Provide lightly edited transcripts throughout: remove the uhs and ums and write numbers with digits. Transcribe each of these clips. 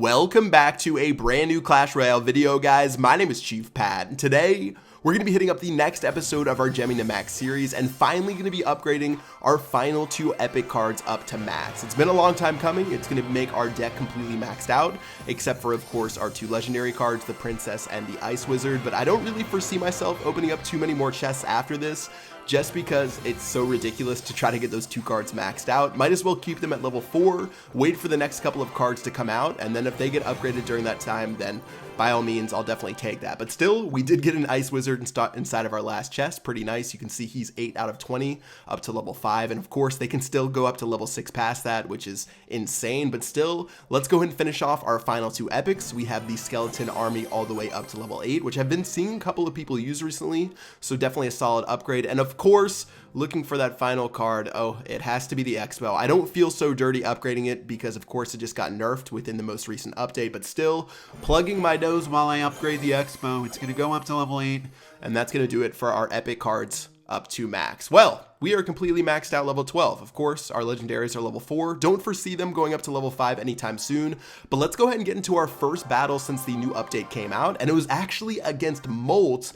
Welcome back to a brand new Clash Royale video, guys. My name is Chief Pat, and today we're going to be hitting up the next episode of our Gemming to Max series and finally going to be upgrading our final two epic cards up to max. It's been a long time coming. It's going to make our deck completely maxed out, except for, of course, our two legendary cards, the Princess and the Ice Wizard, but I don't really foresee myself opening up too many more chests after this, just because it's so ridiculous to try to get those two cards maxed out. Might as well keep them at level 4, wait for the next couple of cards to come out, and then if they get upgraded during that time, then by all means, I'll definitely take that. But still, we did get an Ice Wizard inside of our last chest. Pretty nice. You can see he's 8 out of 20 up to level 5. And of course, they can still go up to level 6 past that, which is insane. But still, let's go ahead and finish off our final two epics. We have the Skeleton Army all the way up to level 8, which I've been seeing a couple of people use recently. So definitely a solid upgrade. And of course, looking for that final card, oh, it has to be the Expo. I don't feel so dirty upgrading it because, of course, it just got nerfed within the most recent update, but still, plugging my nose while I upgrade the Expo. It's going to go up to level 8, and that's going to do it for our epic cards up to max. Well, we are completely maxed out level 12. Of course, our legendaries are level 4. Don't foresee them going up to level 5 anytime soon, but let's go ahead and get into our first battle since the new update came out, and it was actually against Molt.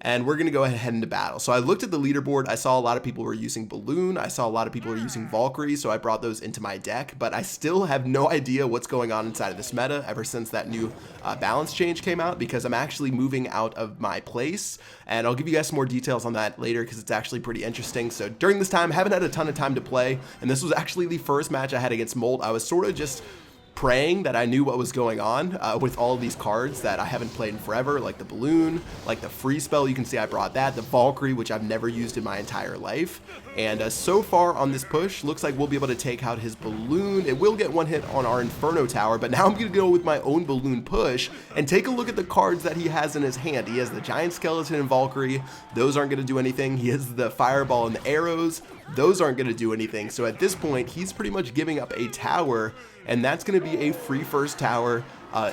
And we're going to go ahead and head into battle. So I looked at the leaderboard. I saw a lot of people were using Balloon. I saw a lot of people were using Valkyrie, so I brought those into my deck. But I still have no idea what's going on inside of this meta ever since that new balance change came out, because I'm actually moving out of my place. And I'll give you guys some more details on that later because it's actually pretty interesting. So during this time, I haven't had a ton of time to play. And this was actually the first match I had against Molt. I was sort of just praying that I knew what was going on with all of these cards that I haven't played in forever, like the Balloon, like the Free Spell. You can see I brought that, the Valkyrie, which I've never used in my entire life. And so far on this push, looks like we'll be able to take out his Balloon. It will get one hit on our Inferno Tower, but now I'm going to go with my own Balloon push and take a look at the cards that he has in his hand. He has the Giant Skeleton and Valkyrie. Those aren't going to do anything. He has the Fireball and the Arrows. Those aren't going to do anything. So at this point, he's pretty much giving up a tower, and that's going to be a free first tower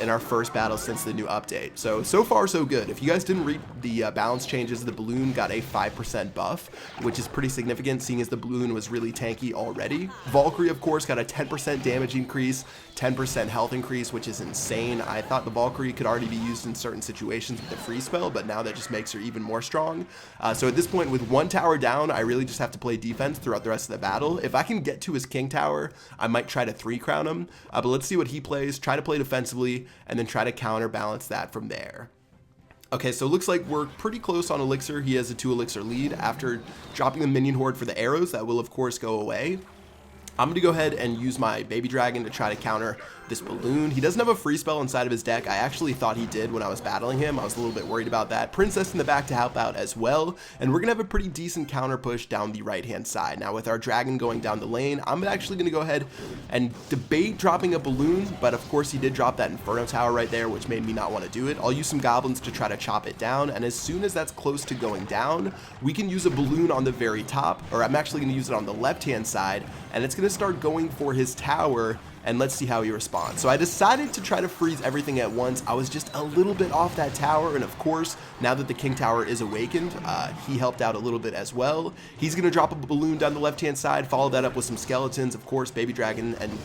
in our first battle since the new update. So far so good. If you guys didn't read the balance changes, the Balloon got a 5% buff, which is pretty significant seeing as the Balloon was really tanky already. Valkyrie, of course, got a 10% damage increase, 10% health increase, which is insane. I thought the Valkyrie could already be used in certain situations with the free spell, but now that just makes her even more strong. So at this point, with one tower down, I really just have to play defense throughout the rest of the battle. If I can get to his King Tower, I might try to 3-crown him, but let's see what he plays. Try to play defensively, and then try to counterbalance that from there. Okay, so it looks like we're pretty close on Elixir. He has a 2 Elixir lead. After dropping the minion horde for the arrows, that will of course go away. I'm going to go ahead and use my Baby Dragon to try to counter this Balloon. He doesn't have a free spell inside of his deck. I actually thought he did when I was battling him. I was a little bit worried about that. Princess in the back to help out as well. And we're going to have a pretty decent counter push down the right-hand side. Now with our Dragon going down the lane, I'm actually going to go ahead and debate dropping a Balloon. But of course he did drop that Inferno Tower right there, which made me not want to do it. I'll use some Goblins to try to chop it down. And as soon as that's close to going down, we can use a Balloon on the very top. Or I'm actually going to use it on the left-hand side. And it's going to start going for his tower, and let's see how he responds. So I decided to try to freeze everything at once. I was just a little bit off that tower, and of course, now that the King Tower is awakened, he helped out a little bit as well. He's going to drop a Balloon down the left-hand side, follow that up with some Skeletons. Of course, Baby Dragon and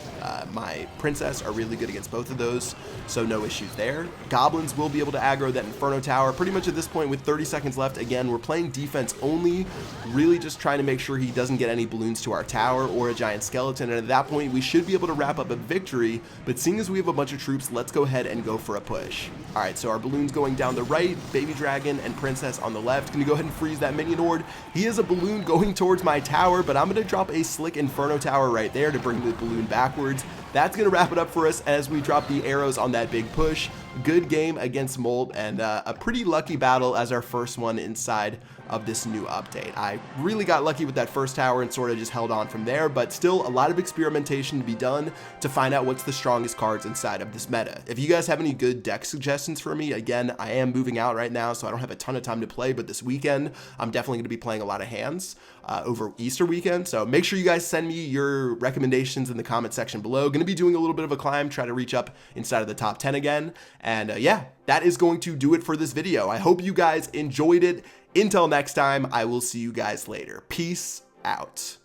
my Princess are really good against both of those, so no issues there. Goblins will be able to aggro that Inferno Tower. Pretty much at this point, with 30 seconds left, again, we're playing defense only, really just trying to make sure he doesn't get any Balloons to our tower or a Giant Skeleton, and at that point, we should be able to wrap up a victory. But seeing as we have a bunch of troops, let's go ahead and go for a push. All right, so our Balloon's going down the right, Baby Dragon and Princess on the left. Gonna go ahead and freeze that minion horde. He has a Balloon going towards my tower, but I'm gonna drop a slick Inferno Tower right there to bring the Balloon backwards. That's gonna wrap it up for us as we drop the arrows on that big push. Good game against Molt, and a pretty lucky battle as our first one inside of this new update. I really got lucky with that first tower and sort of just held on from there, but still a lot of experimentation to be done to find out what's the strongest cards inside of this meta. If you guys have any good deck suggestions for me, again, I am moving out right now, so I don't have a ton of time to play, but this weekend, I'm definitely going to be playing a lot of hands over Easter weekend, so make sure you guys send me your recommendations in the comment section below. Going to be doing a little bit of a climb, try to reach up inside of the top 10 again, and yeah, that is going to do it for this video. I hope you guys enjoyed it. Until next time, I will see you guys later. Peace out.